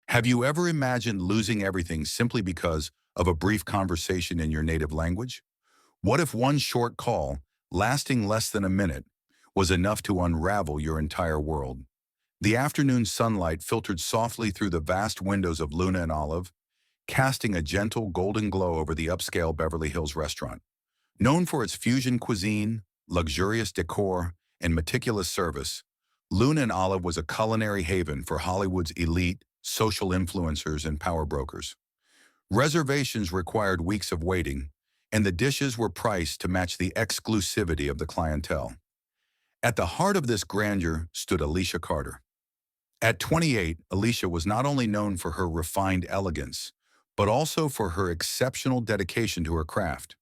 Have you ever imagined losing everything simply because of a brief conversation in your native language? What if one short call, lasting less than a minute, was enough to unravel your entire world? The afternoon sunlight filtered softly through the vast windows of Luna and Olive, casting a gentle golden glow over the upscale Beverly Hills restaurant. Known for its fusion cuisine, luxurious decor, and meticulous service, Luna and Olive was a culinary haven for Hollywood's elite, social influencers, and power brokers. Reservations required weeks of waiting, and the dishes were priced to match the exclusivity of the clientele. At the heart of this grandeur stood Alisha Carter. At 28, Alisha was not only known for her refined elegance, but also for her exceptional dedication to her craft.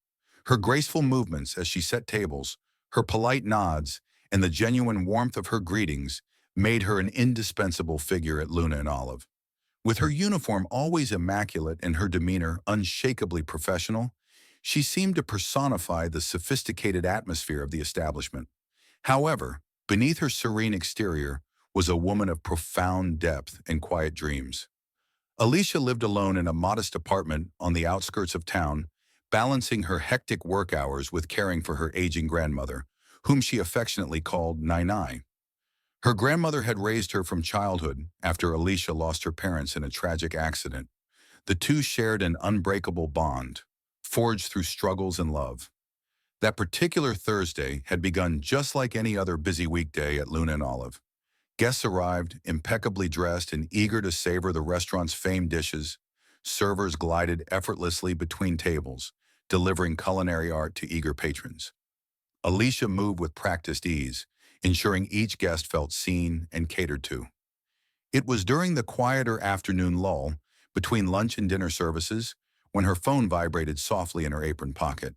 Her graceful movements as she set tables, her polite nods, and the genuine warmth of her greetings made her an indispensable figure at Luna and Olive. With her uniform always immaculate and her demeanor unshakably professional, she seemed to personify the sophisticated atmosphere of the establishment. However, beneath her serene exterior was a woman of profound depth and quiet dreams. Alicia lived alone in a modest apartment on the outskirts of town, balancing her hectic work hours with caring for her aging grandmother, whom she affectionately called Nai. Her grandmother had raised her from childhood after Alicia lost her parents in a tragic accident. The two shared an unbreakable bond, forged through struggles and love. That particular Thursday had begun just like any other busy weekday at Luna and Olive. Guests arrived, impeccably dressed and eager to savor the restaurant's famed dishes. Servers glided effortlessly between tables, delivering culinary art to eager patrons. Alicia moved with practiced ease, ensuring each guest felt seen and catered to. It was during the quieter afternoon lull, between lunch and dinner services, when her phone vibrated softly in her apron pocket.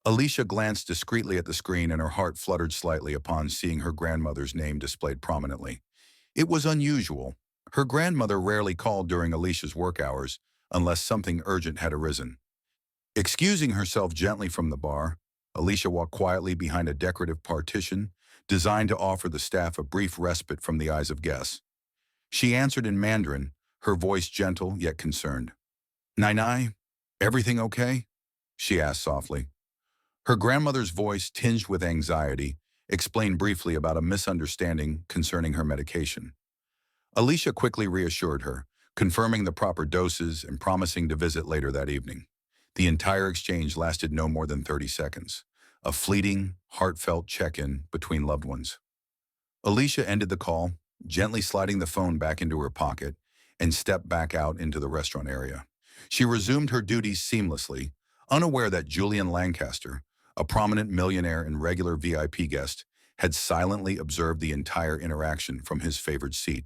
Alicia glanced discreetly at the screen and her heart fluttered slightly upon seeing her grandmother's name displayed prominently. It was unusual. Her grandmother rarely called during Alicia's work hours unless something urgent had arisen. Excusing herself gently from the bar, Alicia walked quietly behind a decorative partition designed to offer the staff a brief respite from the eyes of guests. She answered in Mandarin, her voice gentle yet concerned. Nai, everything okay? She asked softly. Her grandmother's voice, tinged with anxiety, explained briefly about a misunderstanding concerning her medication. Alicia quickly reassured her, confirming the proper doses and promising to visit later that evening. The entire exchange lasted no more than 30 seconds, a fleeting, heartfelt check-in between loved ones. Alicia ended the call, gently sliding the phone back into her pocket, and stepped back out into the restaurant area. She resumed her duties seamlessly, unaware that Julian Lancaster, a prominent millionaire and regular VIP guest, had silently observed the entire interaction from his favored seat.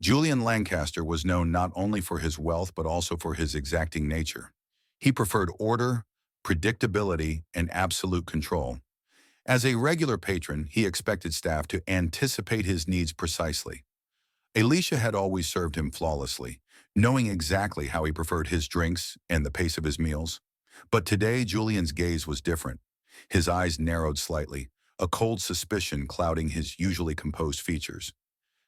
Julian Lancaster was known not only for his wealth but also for his exacting nature. He preferred order, predictability, and absolute control. As a regular patron, he expected staff to anticipate his needs precisely. Alicia had always served him flawlessly, knowing exactly how he preferred his drinks and the pace of his meals. But today, Julian's gaze was different. His eyes narrowed slightly, a cold suspicion clouding his usually composed features.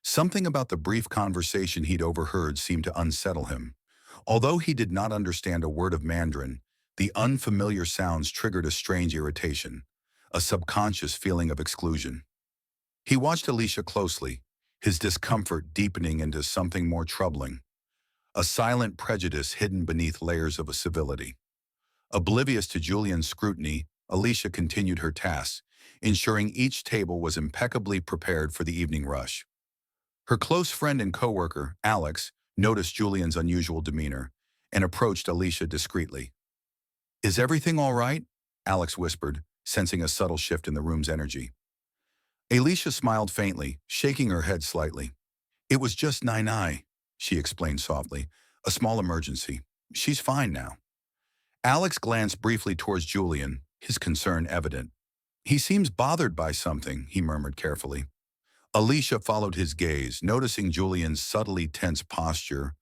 Something about the brief conversation he'd overheard seemed to unsettle him. Although he did not understand a word of Mandarin, the unfamiliar sounds triggered a strange irritation, a subconscious feeling of exclusion. He watched Alicia closely, his discomfort deepening into something more troubling, a silent prejudice hidden beneath layers of a civility. Oblivious to Julian's scrutiny, Alicia continued her tasks, ensuring each table was impeccably prepared for the evening rush. Her close friend and coworker, Alex, noticed Julian's unusual demeanor and approached Alicia discreetly. Is everything all right? Alex whispered, sensing a subtle shift in the room's energy. Alicia smiled faintly, shaking her head slightly. It was just Nai, she explained softly. A small emergency. She's fine now. Alex glanced briefly towards Julian, his concern evident. He seems bothered by something, he murmured carefully. Alicia followed his gaze, noticing Julian's subtly tense posture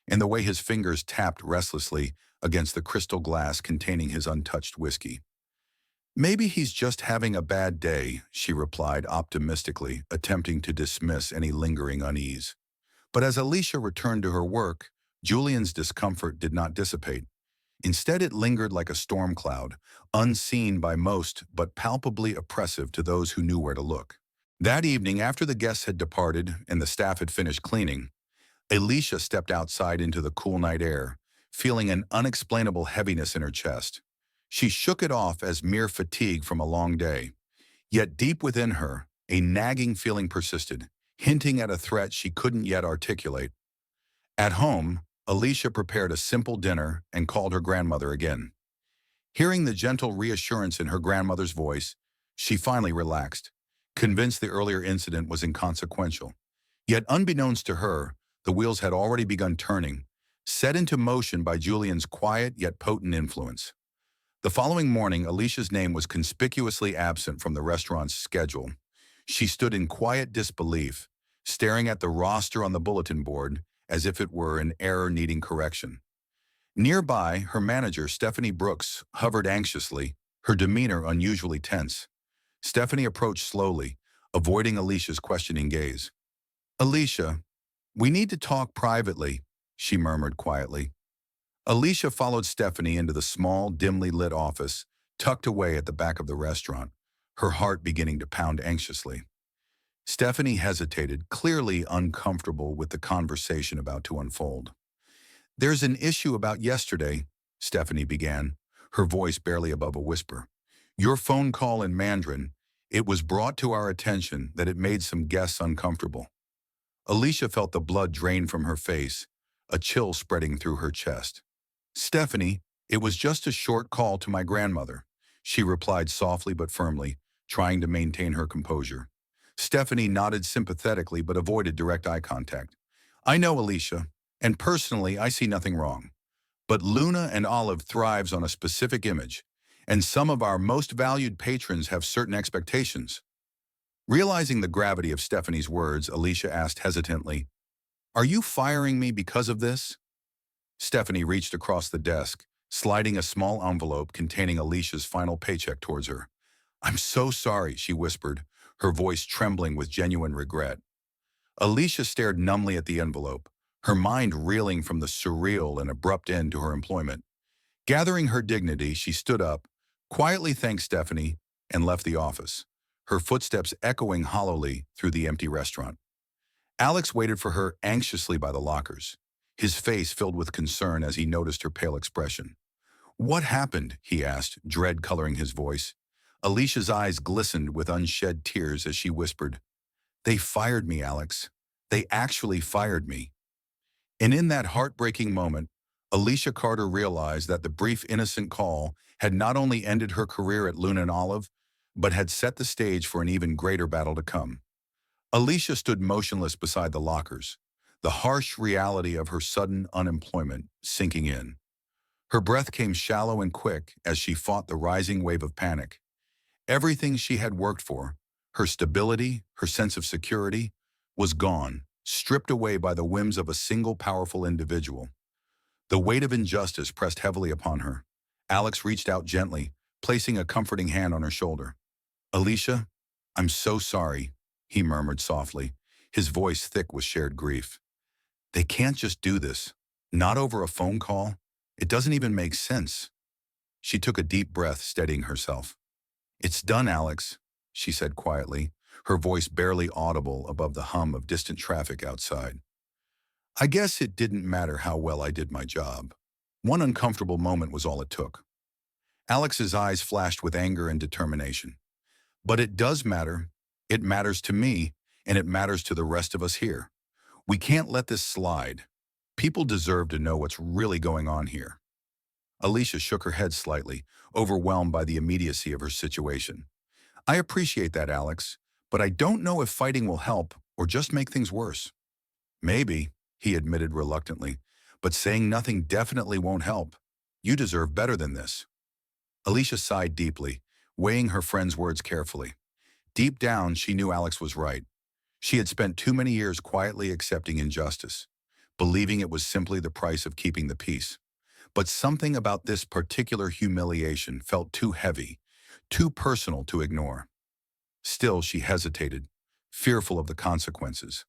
and the way his fingers tapped restlessly against the crystal glass containing his untouched whiskey. Maybe he's just having a bad day, she replied optimistically, attempting to dismiss any lingering unease. But as Alicia returned to her work, Julian's discomfort did not dissipate. Instead, it lingered like a storm cloud, unseen by most but palpably oppressive to those who knew where to look. That evening, after the guests had departed and the staff had finished cleaning, Alicia stepped outside into the cool night air, feeling an unexplainable heaviness in her chest. She shook it off as mere fatigue from a long day. Yet deep within her, a nagging feeling persisted, hinting at a threat she couldn't yet articulate. At home, Alicia prepared a simple dinner and called her grandmother again. Hearing the gentle reassurance in her grandmother's voice, she finally relaxed, convinced the earlier incident was inconsequential. Yet unbeknownst to her, the wheels had already begun turning, set into motion by Julian's quiet yet potent influence. The following morning, Alicia's name was conspicuously absent from the restaurant's schedule. She stood in quiet disbelief, staring at the roster on the bulletin board as if it were an error needing correction. Nearby, her manager, Stephanie Brooks, hovered anxiously, her demeanor unusually tense. Stephanie approached slowly, avoiding Alicia's questioning gaze. "Alicia, we need to talk privately," she murmured quietly. Alicia followed Stephanie into the small, dimly lit office, tucked away at the back of the restaurant, her heart beginning to pound anxiously. Stephanie hesitated, clearly uncomfortable with the conversation about to unfold. "There's an issue about yesterday," Stephanie began, her voice barely above a whisper. "Your phone call in Mandarin, it was brought to our attention that it made some guests uncomfortable." Alicia felt the blood drain from her face, a chill spreading through her chest. "Stephanie, it was just a short call to my grandmother," she replied softly but firmly, trying to maintain her composure. Stephanie nodded sympathetically but avoided direct eye contact. "I know, Alicia, and personally I see nothing wrong. But Luna and Olive thrives on a specific image, and some of our most valued patrons have certain expectations." Realizing the gravity of Stephanie's words, Alicia asked hesitantly, "Are you firing me because of this?" Stephanie reached across the desk, sliding a small envelope containing Alicia's final paycheck towards her. "I'm so sorry," she whispered, her voice trembling with genuine regret. Alicia stared numbly at the envelope, her mind reeling from the surreal and abrupt end to her employment. Gathering her dignity, she stood up, quietly thanked Stephanie, and left the office, her footsteps echoing hollowly through the empty restaurant. Alex waited for her anxiously by the lockers, his face filled with concern as he noticed her pale expression. "What happened?" he asked, dread coloring his voice. Alicia's eyes glistened with unshed tears as she whispered, "They fired me, Alex. They actually fired me." And in that heartbreaking moment, Alisha Carter realized that the brief innocent call had not only ended her career at Luna and Olive, but had set the stage for an even greater battle to come. Alicia stood motionless beside the lockers, the harsh reality of her sudden unemployment sinking in. Her breath came shallow and quick as she fought the rising wave of panic. Everything she had worked for, her stability, her sense of security, was gone, stripped away by the whims of a single powerful individual. The weight of injustice pressed heavily upon her. Alex reached out gently, placing a comforting hand on her shoulder. "Alicia, I'm so sorry," he murmured softly, his voice thick with shared grief. "They can't just do this. Not over a phone call. It doesn't even make sense." She took a deep breath, steadying herself. "It's done, Alex," she said quietly, her voice barely audible above the hum of distant traffic outside. "I guess it didn't matter how well I did my job. One uncomfortable moment was all it took." Alex's eyes flashed with anger and determination. "But it does matter. It matters to me, and it matters to the rest of us here. We can't let this slide. People deserve to know what's really going on here." Alicia shook her head slightly, overwhelmed by the immediacy of her situation. "I appreciate that, Alex, but I don't know if fighting will help or just make things worse." "Maybe," he admitted reluctantly, "but saying nothing definitely won't help. You deserve better than this." Alicia sighed deeply, weighing her friend's words carefully. Deep down, she knew Alex was right. She had spent too many years quietly accepting injustice, believing it was simply the price of keeping the peace. But something about this particular humiliation felt too heavy, too personal to ignore. Still, she hesitated, fearful of the consequences.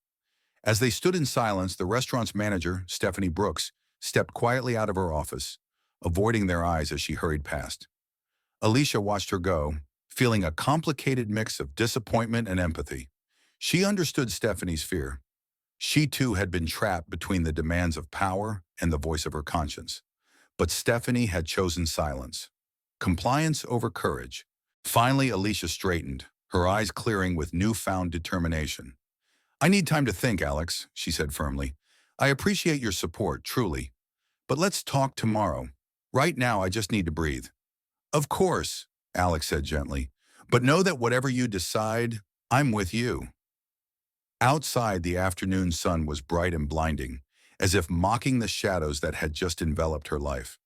As they stood in silence, the restaurant's manager, Stephanie Brooks, stepped quietly out of her office, avoiding their eyes as she hurried past. Alisha watched her go, feeling a complicated mix of disappointment and empathy. She understood Stephanie's fear. She too had been trapped between the demands of power and the voice of her conscience. But Stephanie had chosen silence. Compliance over courage. Finally, Alisha straightened, her eyes clearing with newfound determination. "I need time to think, Alex," she said firmly. "I appreciate your support, truly. But let's talk tomorrow. Right now, I just need to breathe." "Of course," Alex said gently. "But know that whatever you decide, I'm with you." Outside, the afternoon sun was bright and blinding, as if mocking the shadows that had just enveloped her life.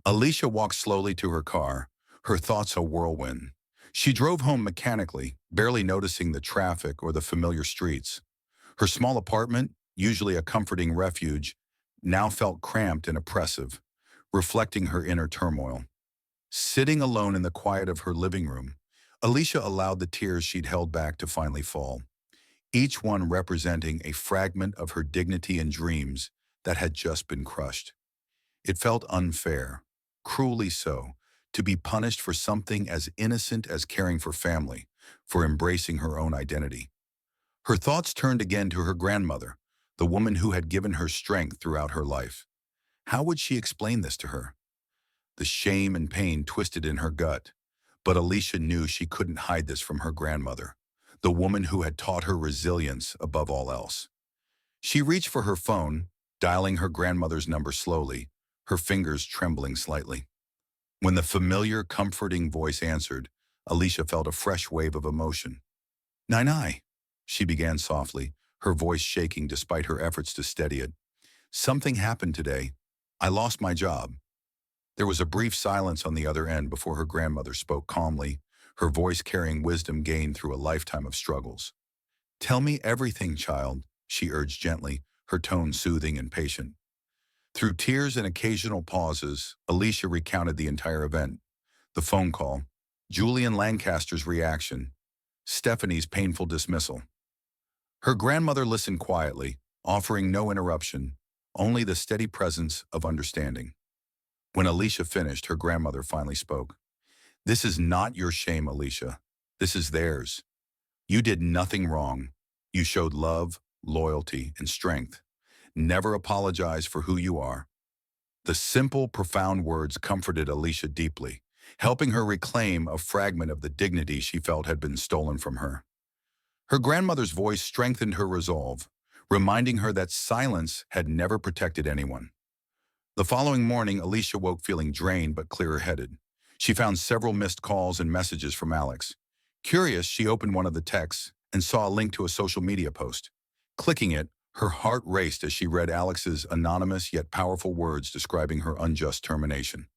Alisha walked slowly to her car, her thoughts a whirlwind. She drove home mechanically, barely noticing the traffic or the familiar streets. Her small apartment, usually a comforting refuge, now felt cramped and oppressive, reflecting her inner turmoil. Sitting alone in the quiet of her living room, Alisha allowed the tears she'd held back to finally fall, each one representing a fragment of her dignity and dreams that had just been crushed. It felt unfair, cruelly so, to be punished for something as innocent as caring for family, for embracing her own identity. Her thoughts turned again to her grandmother, the woman who had given her strength throughout her life. How would she explain this to her? The shame and pain twisted in her gut, but Alisha knew she couldn't hide this from her grandmother, the woman who had taught her resilience above all else. She reached for her phone, dialing her grandmother's number slowly, her fingers trembling slightly. When the familiar, comforting voice answered, Alisha felt a fresh wave of emotion. "Nai," she began softly, her voice shaking despite her efforts to steady it. "Something happened today. I lost my job." There was a brief silence on the other end before her grandmother spoke calmly, her voice carrying wisdom gained through a lifetime of struggles. "Tell me everything, child," she urged gently, her tone soothing and patient. Through tears and occasional pauses, Alisha recounted the entire event. The phone call, Julian Lancaster's reaction, Stephanie's painful dismissal. Her grandmother listened quietly, offering no interruption, only the steady presence of understanding. When Alisha finished, her grandmother finally spoke. "This is not your shame, Alisha. This is theirs. You did nothing wrong. You showed love, loyalty, and strength. Never apologize for who you are." The simple, profound words comforted Alisha deeply, helping her reclaim a fragment of the dignity she felt had been stolen from her. Her grandmother's voice strengthened her resolve, reminding her that silence had never protected anyone. The following morning, Alisha woke feeling drained but clearer-headed. She found several missed calls and messages from Alex. Curious, she opened one of the texts and saw a link to a social media post. Clicking it, her heart raced as she read Alex's anonymous yet powerful words describing her unjust termination.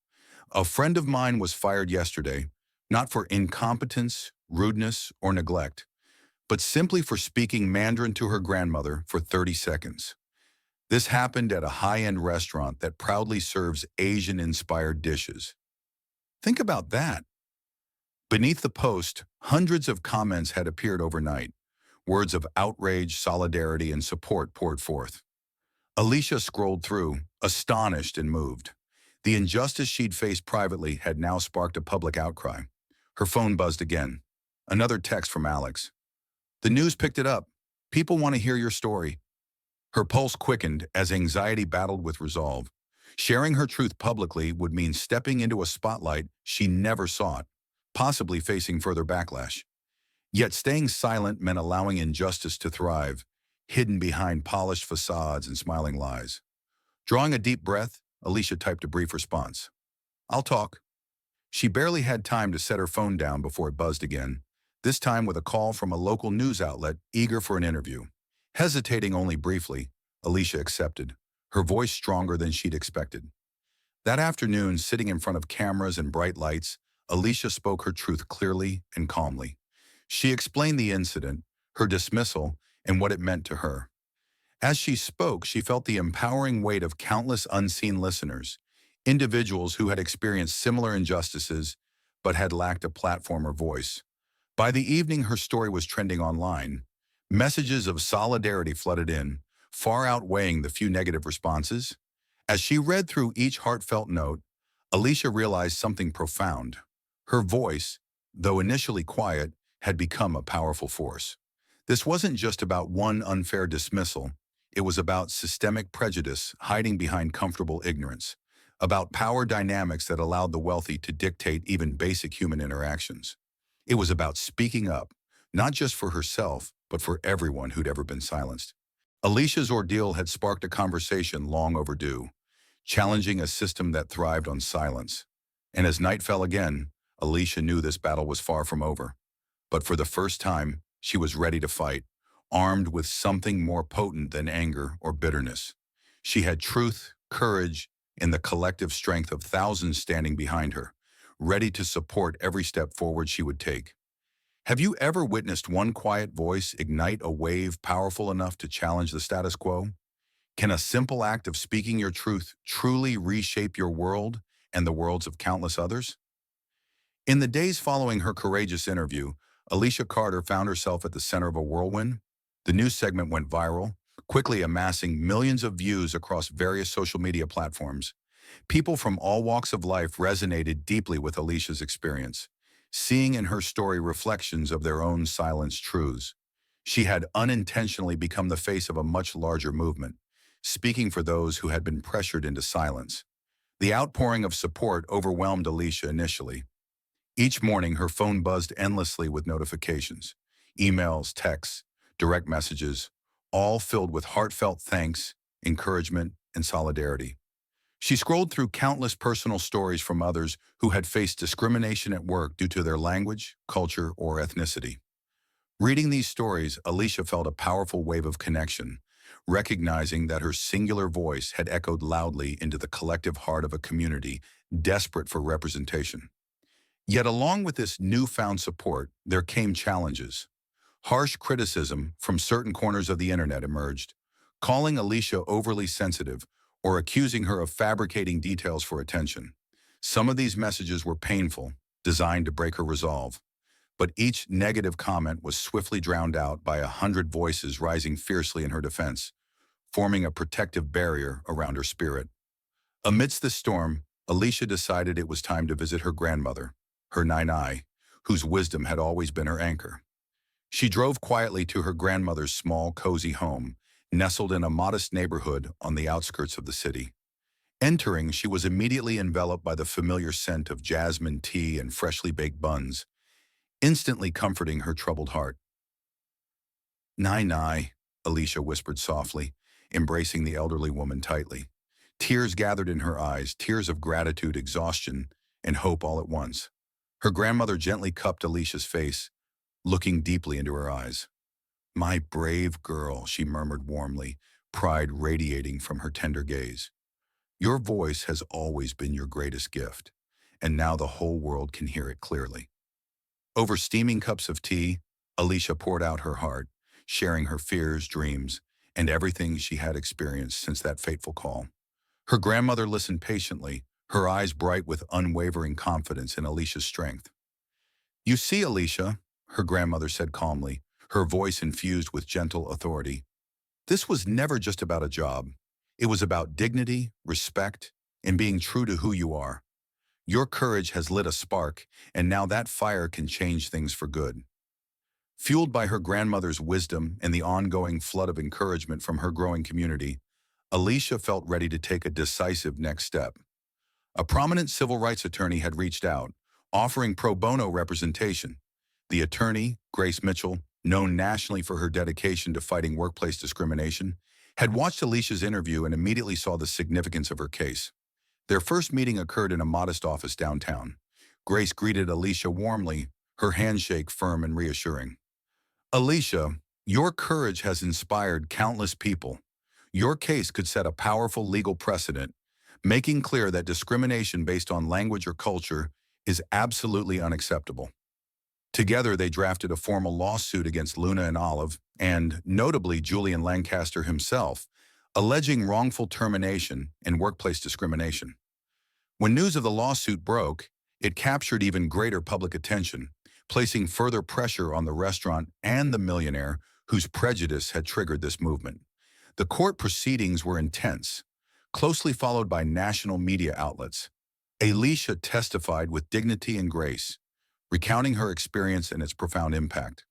"A friend of mine was fired yesterday, not for incompetence, rudeness, or neglect, but simply for speaking Mandarin to her grandmother for 30 seconds. This happened at a high-end restaurant that proudly serves Asian-inspired dishes." Think about that. Beneath the post, hundreds of comments had appeared overnight. Words of outrage, solidarity, and support poured forth. Alisha scrolled through, astonished and moved. The injustice she'd faced privately had now sparked a public outcry. Her phone buzzed again. Another text from Alex. "The news picked it up. People want to hear your story." Her pulse quickened as anxiety battled with resolve. Sharing her truth publicly would mean stepping into a spotlight she never sought, possibly facing further backlash. Yet staying silent meant allowing injustice to thrive, hidden behind polished facades and smiling lies. Drawing a deep breath, Alisha typed a brief response. "I'll talk." She barely had time to set her phone down before it buzzed again, this time with a call from a local news outlet eager for an interview. Hesitating only briefly, Alisha accepted, her voice stronger than she'd expected. That afternoon, sitting in front of cameras and bright lights, Alisha spoke her truth clearly and calmly. She explained the incident, her dismissal, and what it meant to her. As she spoke, she felt the empowering weight of countless unseen listeners, individuals who had experienced similar injustices but had lacked a platform or voice. By the evening her story was trending online. Messages of solidarity flooded in, far outweighing the few negative responses. As she read through each heartfelt note, Alisha realized something profound. Her voice, though initially quiet, had become a powerful force. This wasn't just about one unfair dismissal. It was about systemic prejudice hiding behind comfortable ignorance, about power dynamics that allowed the wealthy to dictate even basic human interactions. It was about speaking up, not just for herself, but for everyone who'd ever been silenced. Alicia's ordeal had sparked a conversation long overdue, challenging a system that thrived on silence. And as night fell again, Alisha knew this battle was far from over. But for the first time, she was ready to fight, armed with something more potent than anger or bitterness. She had truth, courage, and the collective strength of thousands standing behind her, ready to support every step forward she would take. Have you ever witnessed one quiet voice ignite a wave powerful enough to challenge the status quo? Can a simple act of speaking your truth truly reshape your world and the worlds of countless others? In the days following her courageous interview, Alisha Carter found herself at the center of a whirlwind. The news segment went viral, quickly amassing millions of views across various social media platforms. People from all walks of life resonated deeply with Alicia's experience, seeing in her story reflections of their own silenced truths. She had unintentionally become the face of a much larger movement, speaking for those who had been pressured into silence. The outpouring of support overwhelmed Alisha initially. Each morning, her phone buzzed endlessly with notifications, emails, texts, direct messages, all filled with heartfelt thanks, encouragement, and solidarity. She scrolled through countless personal stories from others who had faced discrimination at work due to their language, culture, or ethnicity. Reading these stories, Alisha felt a powerful wave of connection, recognizing that her singular voice had echoed loudly into the collective heart of a community desperate for representation. Yet along with this newfound support, there came challenges. Harsh criticism from certain corners of the internet emerged, calling Alisha overly sensitive or accusing her of fabricating details for attention. Some of these messages were painful, designed to break her resolve. But each negative comment was swiftly drowned out by 100 voices rising fiercely in her defense, forming a protective barrier around her spirit. Amidst the storm, Alisha decided it was time to visit her grandmother, her Nai, whose wisdom had always been her anchor. She drove quietly to her grandmother's small, cozy home, nestled in a modest neighborhood on the outskirts of the city. Entering, she was immediately enveloped by the familiar scent of jasmine tea and freshly baked buns, instantly comforting her troubled heart. Nai, Alisha whispered softly, embracing the elderly woman tightly. Tears gathered in her eyes, tears of gratitude, exhaustion, and hope all at once. Her grandmother gently cupped Alicia's face, looking deeply into her eyes. My brave girl, she murmured warmly, pride radiating from her tender gaze. Your voice has always been your greatest gift, and now the whole world can hear it clearly. Over steaming cups of tea, Alisha poured out her heart, sharing her fears, dreams, and everything she had experienced since that fateful call. Her grandmother listened patiently, her eyes bright with unwavering confidence in Alicia's strength. You see, Alisha, her grandmother said calmly, her voice infused with gentle authority. This was never just about a job. It was about dignity, respect, and being true to who you are. Your courage has lit a spark, and now that fire can change things for good. Fueled by her grandmother's wisdom and the ongoing flood of encouragement from her growing community, Alisha felt ready to take a decisive next step. A prominent civil rights attorney had reached out, offering pro bono representation. The attorney, Grace Mitchell, known nationally for her dedication to fighting workplace discrimination, had watched Alicia's interview and immediately saw the significance of her case. Their first meeting occurred in a modest office downtown. Grace greeted Alisha warmly, her handshake firm and reassuring. Alisha, your courage has inspired countless people. Your case could set a powerful legal precedent, making clear that discrimination based on language or culture is absolutely unacceptable. Together, they drafted a formal lawsuit against Luna and Olive, and, notably, Julian Lancaster himself, alleging wrongful termination and workplace discrimination. When news of the lawsuit broke, it captured even greater public attention, placing further pressure on the restaurant and the millionaire whose prejudice had triggered this movement. The court proceedings were intense, closely followed by national media outlets. Alisha testified with dignity and grace, recounting her experience and its profound impact.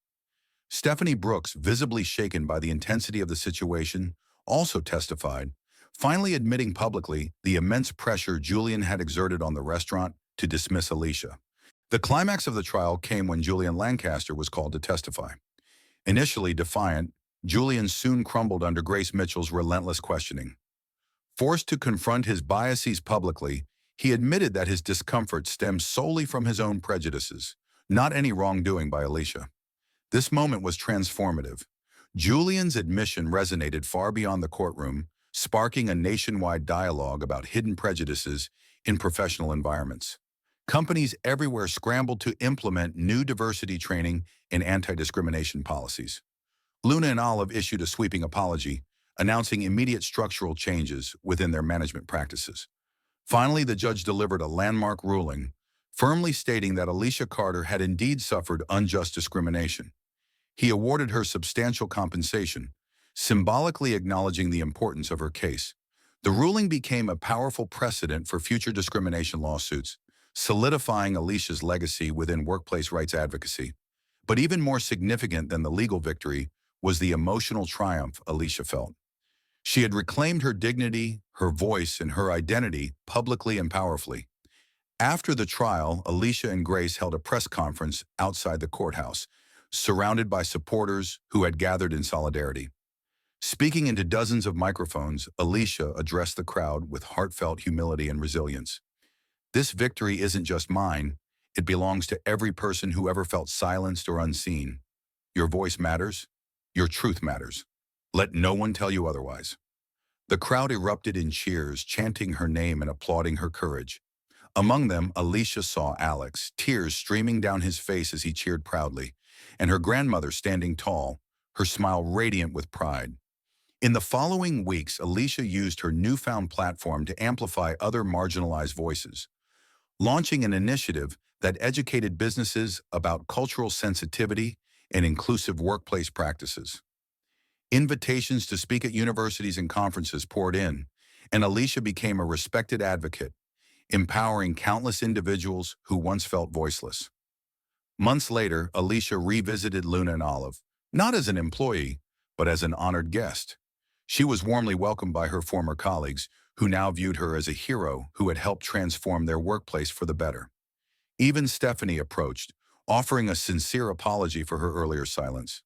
Stephanie Brooks, visibly shaken by the intensity of the situation, also testified, finally admitting publicly the immense pressure Julian had exerted on the restaurant to dismiss Alisha. The climax of the trial came when Julian Lancaster was called to testify. Initially defiant, Julian soon crumbled under Grace Mitchell's relentless questioning. Forced to confront his biases publicly, he admitted that his discomfort stemmed solely from his own prejudices, not any wrongdoing by Alisha. This moment was transformative. Julian's admission resonated far beyond the courtroom, sparking a nationwide dialogue about hidden prejudices in professional environments. Companies everywhere scrambled to implement new diversity training and anti-discrimination policies. Luna and Olive issued a sweeping apology, announcing immediate structural changes within their management practices. Finally, the judge delivered a landmark ruling, firmly stating that Alisha Carter had indeed suffered unjust discrimination. He awarded her substantial compensation, symbolically acknowledging the importance of her case. The ruling became a powerful precedent for future discrimination lawsuits, solidifying Alisha's legacy within workplace rights advocacy. But even more significant than the legal victory was the emotional triumph Alisha felt. She had reclaimed her dignity, her voice, and her identity publicly and powerfully. After the trial, Alisha and Grace held a press conference outside the courthouse, surrounded by supporters who had gathered in solidarity. Speaking into dozens of microphones, Alisha addressed the crowd with heartfelt humility and resilience. This victory isn't just mine, it belongs to every person who ever felt silenced or unseen. Your voice matters, your truth matters. Let no one tell you otherwise. The crowd erupted in cheers, chanting her name and applauding her courage. Among them, Alisha saw Alex, tears streaming down his face as he cheered proudly, and her grandmother standing tall, her smile radiant with pride. In the following weeks, Alisha used her newfound platform to amplify other marginalized voices, launching an initiative that educated businesses about cultural sensitivity and inclusive workplace practices. Invitations to speak at universities and conferences poured in, and Alisha became a respected advocate, empowering countless individuals who once felt voiceless. Months later, Alisha revisited Luna and Olive, not as an employee, but as an honored guest. She was warmly welcomed by her former colleagues, who now viewed her as a hero who had helped transform their workplace for the better. Even Stephanie approached, offering a sincere apology for her earlier silence.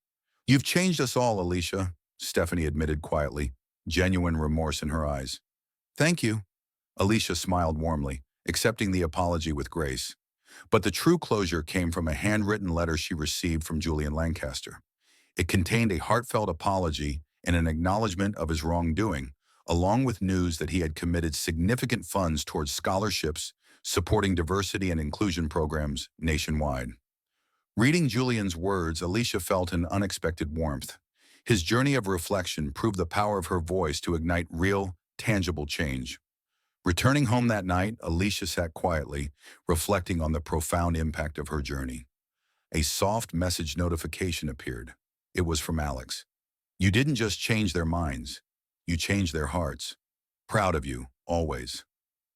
"You've changed us all, Alisha," Stephanie admitted quietly, genuine remorse in her eyes. "Thank you." Alisha smiled warmly, accepting the apology with grace. But the true closure came from a handwritten letter she received from Julian Lancaster. It contained a heartfelt apology and an acknowledgement of his wrongdoing, along with news that he had committed significant funds towards scholarships supporting diversity and inclusion programs nationwide. Reading Julian's words, Alisha felt an unexpected warmth. His journey of reflection proved the power of her voice to ignite real, tangible change. Returning home that night, Alisha sat quietly, reflecting on the profound impact of her journey. A soft message notification appeared. It was from Alex. "You didn't just change their minds, you changed their hearts. Proud of you, always."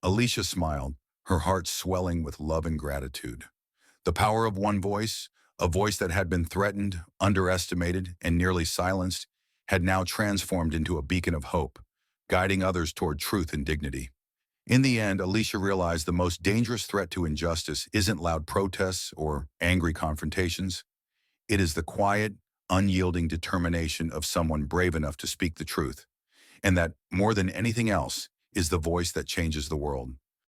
Alisha smiled, her heart swelling with love and gratitude. The power of one voice, a voice that had been threatened, underestimated, and nearly silenced, had now transformed into a beacon of hope, guiding others toward truth and dignity. In the end, Alisha realized the most dangerous threat to injustice isn't loud protests or angry confrontations. It is the quiet, unyielding determination of someone brave enough to speak the truth, and that, more than anything else, is the voice that changes the world.